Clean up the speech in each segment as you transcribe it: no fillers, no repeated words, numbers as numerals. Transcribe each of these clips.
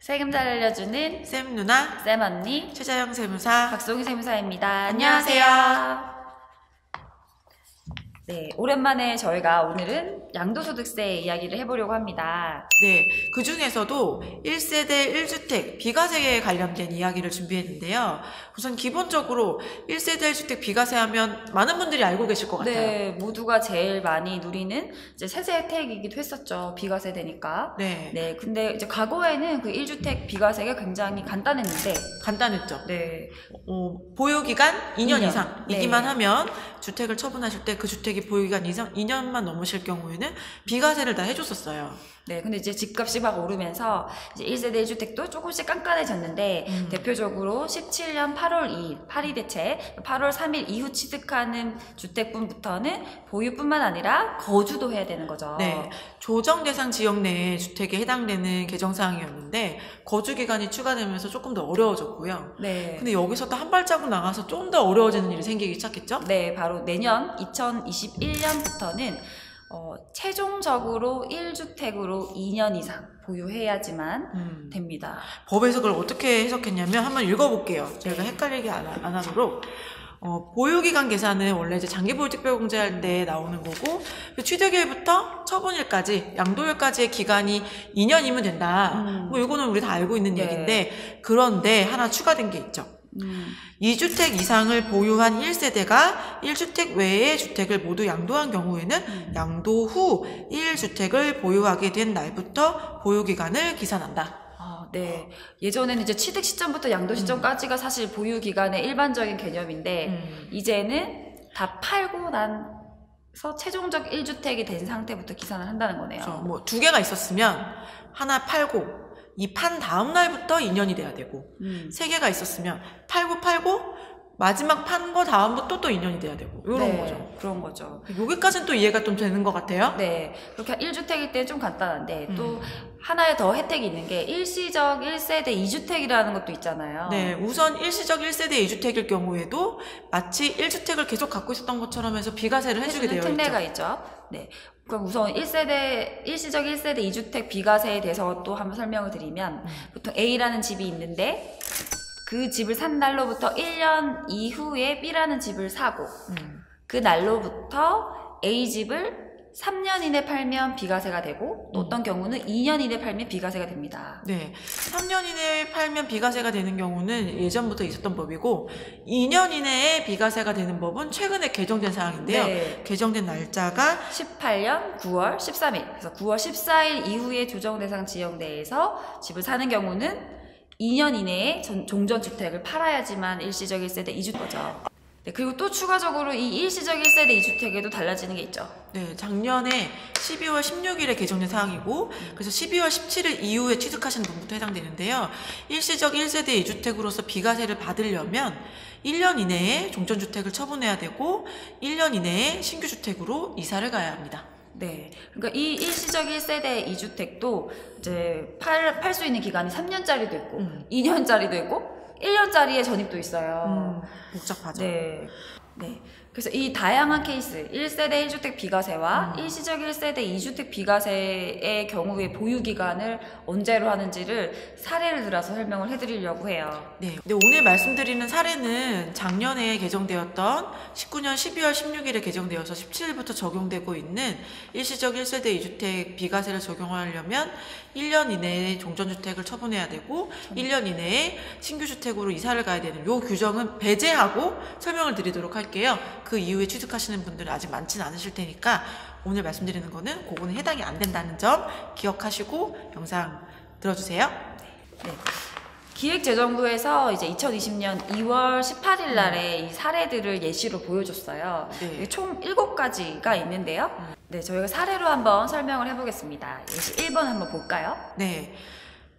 세금 잘 알려주는 쌤 누나, 쌤 언니, 최자영 세무사, 박송희 세무사입니다. 안녕하세요. 안녕하세요. 네, 오랜만에 저희가 오늘은 양도소득세 이야기를 해보려고 합니다. 네, 그 중에서도 1세대 1주택 비과세에 관련된 이야기를 준비했는데요. 우선 기본적으로 1세대 1주택 비과세 하면 많은 분들이 알고 계실 것 같아요. 네, 모두가 제일 많이 누리는 이제 세제 혜택이기도 했었죠. 비과세 되니까. 네, 네, 근데 이제 과거에는 그 1주택 비과세가 굉장히 간단했는데. 간단했죠. 네. 보유기간 2년 2년. 이상이기만 네. 하면 주택을 처분하실 때 그 주택이 보유기간 이상 2년만 넘으실 경우에는 비과세를 다 해줬었어요. 네, 근데 이제 집값이 막 오르면서 이제 1세대 1주택도 조금씩 깐깐해졌는데 대표적으로 17년 8월 2일 파리대책 8월 3일 이후 취득하는 주택분부터는 보유뿐만 아니라 거주도 해야 되는 거죠. 네, 조정 대상 지역 내에 주택에 해당되는 개정사항이었는데 거주기간이 추가되면서 조금 더 어려워졌고요. 네. 근데 여기서 또 한 발자국 나가서 좀 더 어려워지는 일이 생기기 시작했죠? 네, 바로 내년 2021년부터는 최종적으로 1주택으로 2년 이상 보유해야지만 됩니다. 법에서 그걸 어떻게 해석했냐면 한번 읽어볼게요. 저희가 헷갈리게 안 하도록. 보유기간 계산은 원래 이제 장기보유 특별공제할 때 나오는 거고, 취득일부터 처분일까지, 양도일까지의 기간이 2년이면 된다. 뭐 이거는 우리 다 알고 있는 네. 얘기인데, 그런데 하나 추가된 게 있죠. 2주택 이상을 보유한 1세대가 1주택 외의 주택을 모두 양도한 경우에는 양도 후 1주택을 보유하게 된 날부터 보유기간을 기산한다. 네. 예전에는 이제 취득 시점부터 양도 시점까지가 사실 보유 기간의 일반적인 개념인데 이제는 다 팔고 나서 최종적 1주택이 된 상태부터 기산을 한다는 거네요. 그렇죠. 뭐 두 개가 있었으면 하나 팔고 이 판 다음 날부터 2년이 돼야 되고 세 개가 있었으면 팔고 마지막 판 거 다음부터 또 2년이 돼야 되고 이런 네, 거죠. 그런 거죠. 여기까지는 또 이해가 좀 되는 것 같아요. 네. 그렇게 1주택일 때는 좀 간단한데 또 하나의 더 혜택이 있는 게 일시적 1세대 2주택이라는 것도 있잖아요. 네, 우선 일시적 1세대 2주택일 경우에도 마치 1주택을 계속 갖고 있었던 것처럼 해서 비과세를 해주게 되어 있죠. 특례가 있죠. 네. 그럼 우선 일시적 1세대 2주택 비과세에 대해서 또 한번 설명을 드리면 보통 A라는 집이 있는데 그 집을 산 날로부터 1년 이후에 B라는 집을 사고 그 날로부터 A 집을 3년 이내 팔면 비과세가 되고 또 어떤 경우는 2년 이내 팔면 비과세가 됩니다. 네, 3년 이내에 팔면 비과세가 되는 경우는 예전부터 있었던 법이고 2년 이내에 비과세가 되는 법은 최근에 개정된 사항인데요. 네. 개정된 날짜가 18년 9월 13일 그래서 9월 14일 이후에 조정 대상 지역 내에서 집을 사는 경우는 2년 이내에 종전주택을 팔아야지만 일시적 1세대 2주택이죠. 네, 그리고 또 추가적으로 이 일시적 1세대 2주택에도 달라지는 게 있죠. 네, 작년에 12월 16일에 개정된 사항이고 그래서 12월 17일 이후에 취득하시는 분부터 해당되는데요. 일시적 1세대 2주택으로서 비과세를 받으려면 1년 이내에 종전주택을 처분해야 되고 1년 이내에 신규주택으로 이사를 가야 합니다. 네. 그러니까 이 일시적 1세대 2주택도 이제 팔 수 있는 기간이 3년짜리도 있고 2년짜리도 있고 1년짜리의 전입도 있어요. 복잡하죠. 네. 네. 그래서 이 다양한 케이스, 1세대 1주택 비과세와 일시적 1세대 2주택 비과세의 경우의 보유기간을 언제로 하는지를 사례를 들어서 설명을 해드리려고 해요. 네. 근데 오늘 말씀드리는 사례는 작년에 개정되었던 19년 12월 16일에 개정되어서 17일부터 적용되고 있는 일시적 1세대 2주택 비과세를 적용하려면 1년 이내에 종전주택을 처분해야 되고 1년 이내에 신규주택으로 이사를 가야 되는 요 규정은 배제하고 설명을 드리도록 할게요. 그 이후에 취득하시는 분들은 아직 많지는 않으실 테니까 오늘 말씀드리는 거는 그거는 해당이 안 된다는 점 기억하시고 영상 들어주세요. 네. 기획재정부에서 이제 2020년 2월 18일 날에 이 사례들을 예시로 보여줬어요. 네. 총 7가지가 있는데요. 네, 저희가 사례로 한번 설명을 해보겠습니다. 예시 1번 한번 볼까요? 네.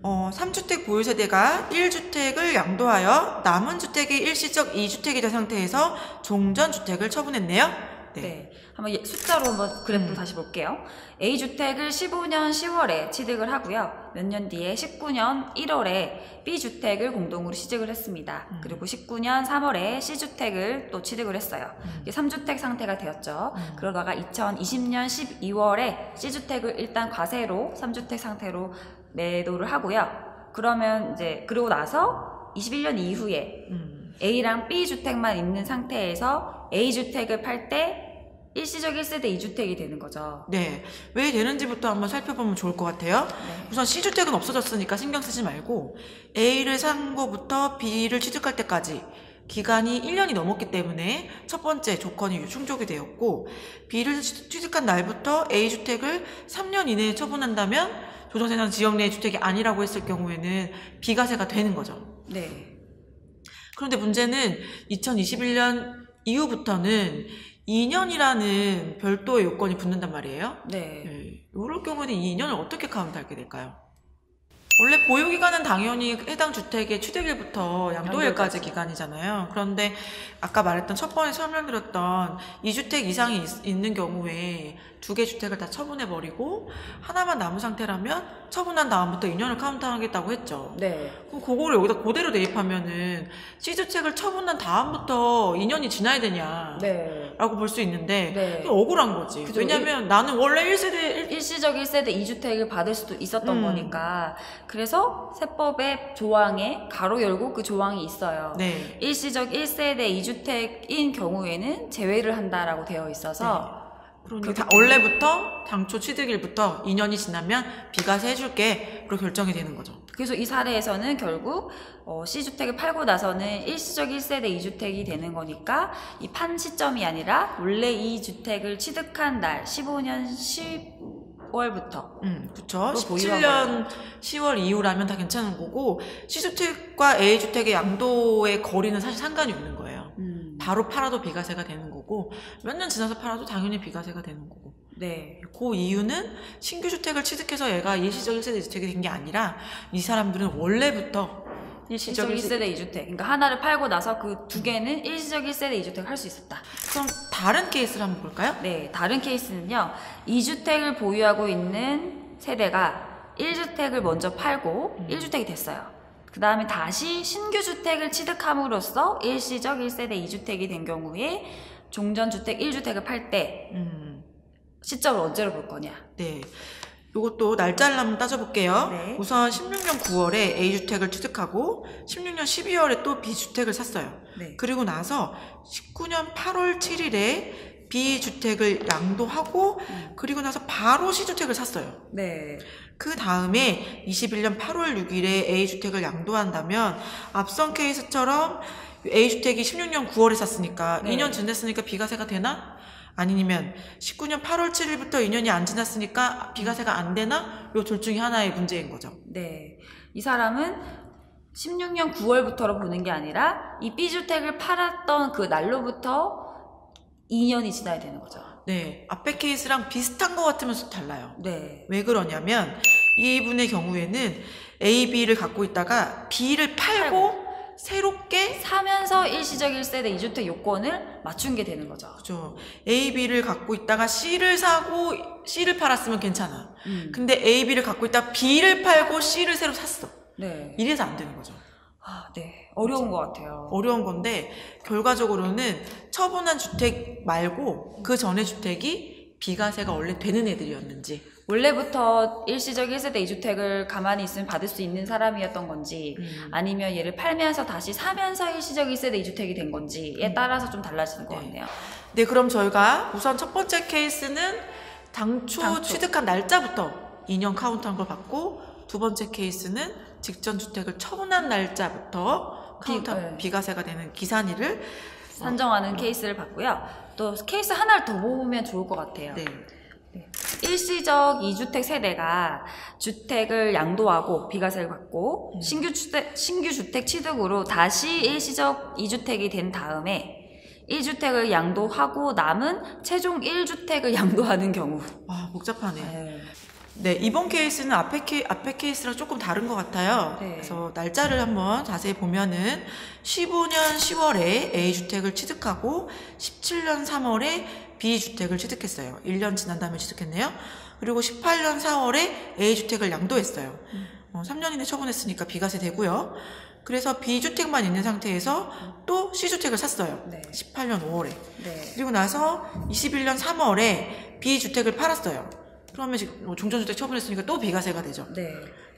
3주택 보유세대가 1주택을 양도하여 남은 주택이 일시적 2주택이 된 상태에서 종전주택을 처분했네요. 네. 한번 숫자로 한번 그래프 다시 볼게요. A주택을 15년 10월에 취득을 하고요. 몇 년 뒤에 19년 1월에 B주택을 공동으로 취득을 했습니다. 그리고 19년 3월에 C주택을 또 취득을 했어요. 이게 3주택 상태가 되었죠. 그러다가 2020년 12월에 C주택을 일단 과세로 3주택 상태로 매도를 하고요. 그러면 이제 그러고 나서 21년 이후에 A랑 B 주택만 있는 상태에서 A 주택을 팔 때 일시적 1세대 2주택이 되는 거죠. 네. 왜 되는지부터 한번 살펴보면 좋을 것 같아요. 네. 우선 C주택은 없어졌으니까 신경 쓰지 말고 A를 산 거부터 B를 취득할 때까지 기간이 1년이 넘었기 때문에 첫 번째 조건이 충족이 되었고, B를 취득한 날부터 A주택을 3년 이내에 처분한다면 조정세상 지역 내 주택이 아니라고 했을 경우에는 비과세가 되는 거죠. 네. 그런데 문제는 2021년 이후부터는 2년이라는 별도의 요건이 붙는단 말이에요. 네. 이럴 경우에는 2년을 어떻게 카운트하게 될까요? 원래 보유기간은 당연히 해당 주택의 취득일부터 양도일까지 기간이잖아요. 그런데 아까 말했던 첫 번에 설명드렸던 2주택 이상이 있는 경우에 2개 주택을 다 처분해버리고 하나만 남은 상태라면 처분한 다음부터 2년을 카운트하겠다고 했죠. 네. 그럼 그거를 여기다 그대로 대입하면은 C주택을 처분한 다음부터 2년이 지나야 되냐 네. 라고 볼 수 있는데 네. 억울한 거지. 그죠. 왜냐면 나는 원래 1세대 일시적 1세대 2주택을 받을 수도 있었던 거니까. 그래서 세법의 조항에 가로 열고 그 조항이 있어요. 네. 일시적 1세대 2주택인 경우에는 제외를 한다라고 되어 있어서 그러니까 원래부터 당초 취득일부터 2년이 지나면 비과세 해줄게 그렇게 결정이 되는 거죠. 그래서 이 사례에서는 결국 C주택을 팔고 나서는 일시적 1세대 2주택이 되는 거니까 이 판 시점이 아니라 원래 이 주택을 취득한 날 15년 10월부터 그쵸. 그거 17년 10월 이후라면 다 괜찮은 거고 C주택과 A주택의 양도의 거리는 사실 상관이 없는 거예요. 바로 팔아도 비과세가 되는 거고 몇 년 지나서 팔아도 당연히 비과세가 되는 거고. 네. 그 이유는 신규 주택을 취득해서 얘가 일시적 1세대 2주택이 된 게 아니라 이 사람들은 원래부터 일시적 1세대 2주택. 그러니까 하나를 팔고 나서 그 2개는 일시적 1세대 2주택 할 수 있었다. 그럼 다른 케이스를 한번 볼까요? 네. 다른 케이스는요. 2주택을 보유하고 있는 세대가 1주택을 먼저 팔고 1주택이 됐어요. 그 다음에 다시 신규 주택을 취득함으로써 일시적 1세대 2주택이 된 경우에 종전주택 1주택을 팔 때 시점을 언제로 볼 거냐. 네. 요것도 날짜를 한번 따져볼게요. 네. 우선 16년 9월에 A주택을 취득하고 16년 12월에 또 B주택을 샀어요. 네. 그리고 나서 19년 8월 7일에 B주택을 양도하고 그리고 나서 바로 C주택을 샀어요. 네. 그 다음에 21년 8월 6일에 A주택을 양도한다면 앞선 케이스처럼 A주택이 16년 9월에 샀으니까 네. 2년 지났으니까 비과세가 되나? 아니면 19년 8월 7일부터 2년이 안 지났으니까 비과세가 안 되나? 요 둘 중에 하나의 문제인 거죠. 네. 이 사람은 16년 9월부터로 보는 게 아니라 이 B주택을 팔았던 그 날로부터 2년이 지나야 되는 거죠. 네. 앞에 케이스랑 비슷한 것 같으면서 달라요. 네. 왜 그러냐면 이분의 경우에는 A, B를 갖고 있다가 B를 팔고 새롭게 사면서 일시적 1세대 2주택 요건을 맞춘 게 되는 거죠. 그죠. A, B를 갖고 있다가 C를 사고 C를 팔았으면 괜찮아. 근데 A, B를 갖고 있다가 B를 팔고 C를 새로 샀어. 네. 이래서 안 되는 거죠. 아, 네. 어려운 것 같아요. 어려운 건데 결과적으로는 처분한 주택 말고 그 전에 주택이 비과세가 원래 되는 애들이었는지 원래부터 일시적 1세대 2주택을 가만히 있으면 받을 수 있는 사람이었던 건지 아니면 얘를 팔면서 다시 사면서 일시적 1세대 2주택이 된 건지에 따라서 좀 달라지는 것 같네요. 네, 그럼 저희가 우선 첫 번째 케이스는 당초 취득한 날짜부터 2년 카운트한 걸 받고 두 번째 케이스는 직전 주택을 처분한 날짜부터 비과세가 되는 기산일을 산정하는 케이스를 봤고요. 또 케이스 하나를 더 보면 좋을 것 같아요. 네. 일시적 2주택 세대가 주택을 양도하고 비과세를 받고 신규 주택 취득으로 다시 일시적 2주택이 된 다음에 1주택을 양도하고 남은 최종 1주택을 양도하는 경우. 와, 복잡하네. 네, 이번 케이스는 앞에 케이스랑 조금 다른 것 같아요. 네. 그래서 날짜를 한번 자세히 보면은 15년 10월에 A주택을 취득하고 17년 3월에 B주택을 취득했어요. 1년 지난 다음에 취득했네요. 그리고 18년 4월에 A주택을 양도했어요. 3년 이내 처분했으니까 비과세 되고요. 그래서 B주택만 있는 상태에서 또 C주택을 샀어요. 네. 18년 5월에. 네. 그리고 나서 21년 3월에 B주택을 팔았어요. 그러면 지금 종전주택 처분했으니까 또 비과세가 되죠. 네.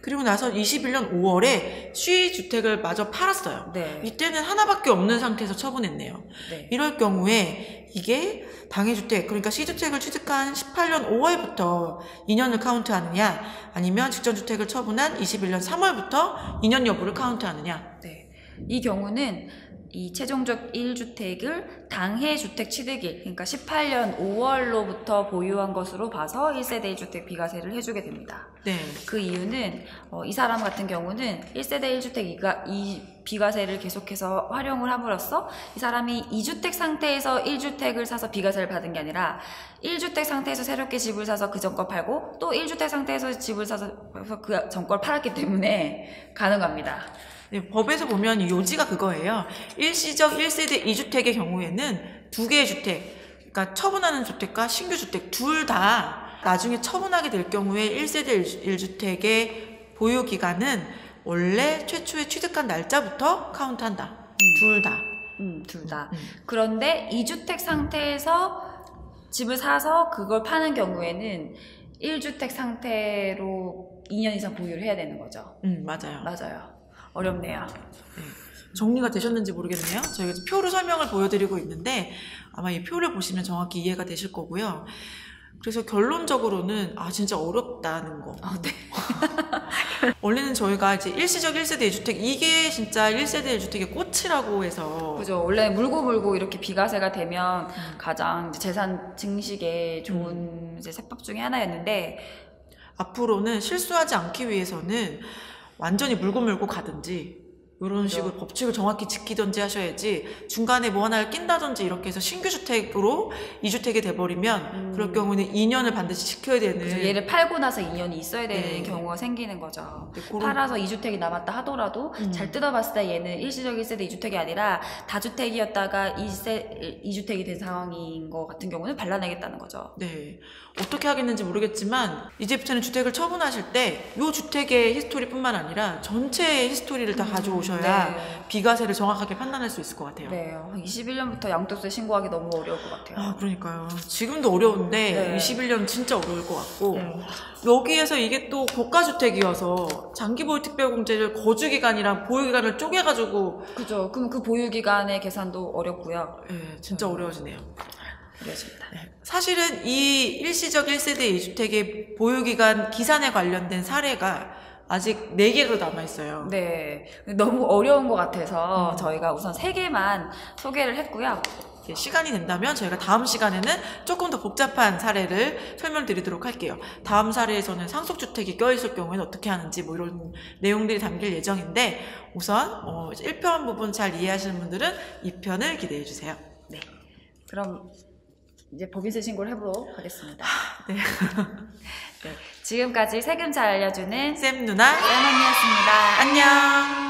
그리고 나서 21년 5월에 시주택을 마저 팔았어요. 네. 이때는 하나밖에 없는 상태에서 처분했네요. 네. 이럴 경우에 이게 당해주택, 그러니까 시주택을 취득한 18년 5월부터 2년을 카운트하느냐, 아니면 직전주택을 처분한 21년 3월부터 2년 여부를 카운트하느냐. 네. 이 경우는 이 최종적 1주택을 당해 주택 취득일, 그러니까 18년 5월로부터 보유한 것으로 봐서 1세대 1주택 비과세를 해주게 됩니다. 네. 그 이유는 이 사람 같은 경우는 1세대 1주택 이 비과세를 계속해서 활용을 함으로써 이 사람이 2주택 상태에서 1주택을 사서 비과세를 받은 게 아니라 1주택 상태에서 새롭게 집을 사서 그 전 걸 팔고 또 1주택 상태에서 집을 사서 그 전 걸 팔았기 때문에 가능합니다. 네, 법에서 보면 이 요지가 그거예요. 일시적 1세대 2주택의 경우에는 두 개의 주택, 그러니까 처분하는 주택과 신규 주택 둘 다 나중에 처분하게 될 경우에 1세대 1주택의 보유 기간은 원래 최초에 취득한 날짜부터 카운트한다. 둘 다. 둘 다. 그런데 2주택 상태에서 집을 사서 그걸 파는 경우에는 1주택 상태로 2년 이상 보유를 해야 되는 거죠. 맞아요. 맞아요. 어렵네요. 네. 정리가 되셨는지 모르겠네요. 저희가 표로 설명을 보여드리고 있는데 아마 이 표를 보시면 정확히 이해가 되실 거고요. 그래서 결론적으로는 진짜 어렵다는 거. 네. 원래는 저희가 이제 일시적 1세대 2주택 이게 진짜 1세대 1주택의 꽃이라고 해서 그죠. 원래 물고 이렇게 비과세가 되면 가장 이제 재산 증식에 좋은 이제 세법 중에 하나였는데 앞으로는 실수하지 않기 위해서는 완전히 물고 가든지 이런 식으로 법칙을 정확히 지키든지 하셔야지 중간에 뭐 하나를 낀다든지 이렇게 해서 신규 주택으로 2주택이 돼버리면 그럴 경우는 2년을 반드시 지켜야 되는. 그래서 얘를 팔고 나서 2년이 있어야 되는 네. 경우가 생기는 거죠. 네, 그런... 팔아서 2주택이 남았다 하더라도 잘 뜯어봤을 때 얘는 일시적 1세대 2주택이 아니라 다주택이었다가 2주택이 된 상황인 것 같은 경우는 반환하겠다는 거죠. 네. 어떻게 하겠는지 모르겠지만 이제부터는 주택을 처분하실 때 이 주택의 히스토리뿐만 아니라 전체의 히스토리를 다 가져오셔야 네. 비과세를 정확하게 판단할 수 있을 것 같아요. 네. 21년부터 양도세 신고하기 너무 어려울 것 같아요. 그러니까요. 지금도 어려운데 네. 21년 진짜 어려울 것 같고 여기에서 이게 또 고가주택이어서 장기보유특별공제를 거주기간이랑 보유기간을 쪼개가지고 그죠. 그럼 그 보유기간의 계산도 어렵고요. 네, 진짜 어려워지네요. 어려워집니다. 네. 사실은 이 일시적 1세대 2주택의 보유기간 기산에 관련된 사례가 아직 4개로 남아있어요. 네. 너무 어려운 것 같아서 저희가 우선 3개만 소개를 했고요. 시간이 된다면 저희가 다음 시간에는 조금 더 복잡한 사례를 설명드리도록 할게요. 다음 사례에서는 상속주택이 껴있을 경우에는 어떻게 하는지 뭐 이런 내용들이 담길 예정인데 우선 1편 부분 잘 이해하시는 분들은 2편을 기대해주세요. 네. 그럼 이제 법인세 신고를 해보도록 하겠습니다. 네. 네. 지금까지 세금 잘 알려주는 쌤 누나 쌤언니였습니다. 안녕.